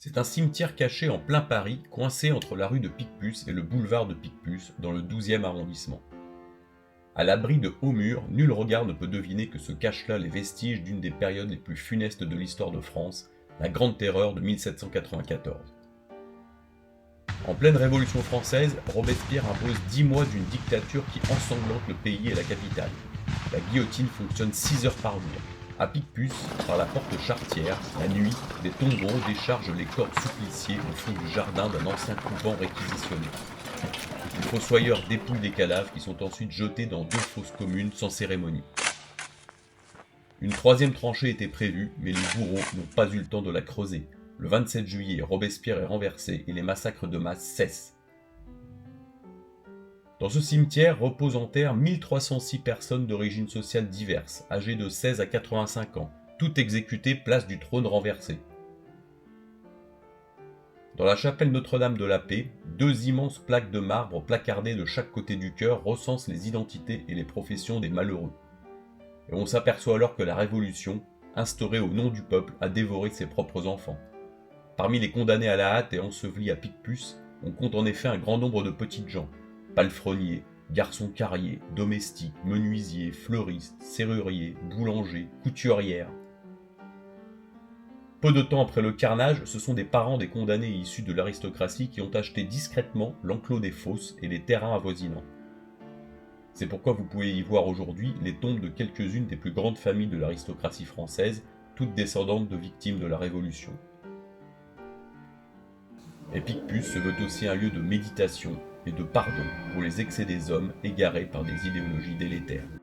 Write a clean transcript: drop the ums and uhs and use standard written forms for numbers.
C'est un cimetière caché en plein Paris, coincé entre la rue de Picpus et le boulevard de Picpus, dans le 12e arrondissement. À l'abri de hauts murs, nul regard ne peut deviner que se cachent là les vestiges d'une des périodes les plus funestes de l'histoire de France, la Grande Terreur de 1794. En pleine Révolution française, Robespierre impose 10 mois d'une dictature qui ensanglante le pays et la capitale. La guillotine fonctionne 6 heures par jour. À Picpus, par la porte Charretière, la nuit, des tombereaux déchargent les corps suppliciés au fond du jardin d'un ancien couvent réquisitionné. Les fossoyeurs dépouillent les cadavres qui sont ensuite jetés dans deux fosses communes sans cérémonie. Une troisième tranchée était prévue, mais les bourreaux n'ont pas eu le temps de la creuser. Le 27 juillet, Robespierre est renversé et les massacres de masse cessent. Dans ce cimetière reposent en terre 1306 personnes d'origines sociales diverses, âgées de 16 à 85 ans, toutes exécutées place du trône renversé. Dans la chapelle Notre-Dame de la Paix, deux immenses plaques de marbre placardées de chaque côté du chœur recensent les identités et les professions des malheureux. Et on s'aperçoit alors que la Révolution, instaurée au nom du peuple, a dévoré ses propres enfants. Parmi les condamnés à la hâte et ensevelis à Picpus, on compte en effet un grand nombre de petites gens, palefreniers, garçons carriers, domestiques, menuisiers, fleuristes, serruriers, boulangers, couturières. Peu de temps après le carnage, ce sont des parents des condamnés issus de l'aristocratie qui ont acheté discrètement l'enclos des fosses et les terrains avoisinants. C'est pourquoi vous pouvez y voir aujourd'hui les tombes de quelques-unes des plus grandes familles de l'aristocratie française, toutes descendantes de victimes de la Révolution. Et Picpus se veut aussi un lieu de méditation et de pardon pour les excès des hommes égarés par des idéologies délétères.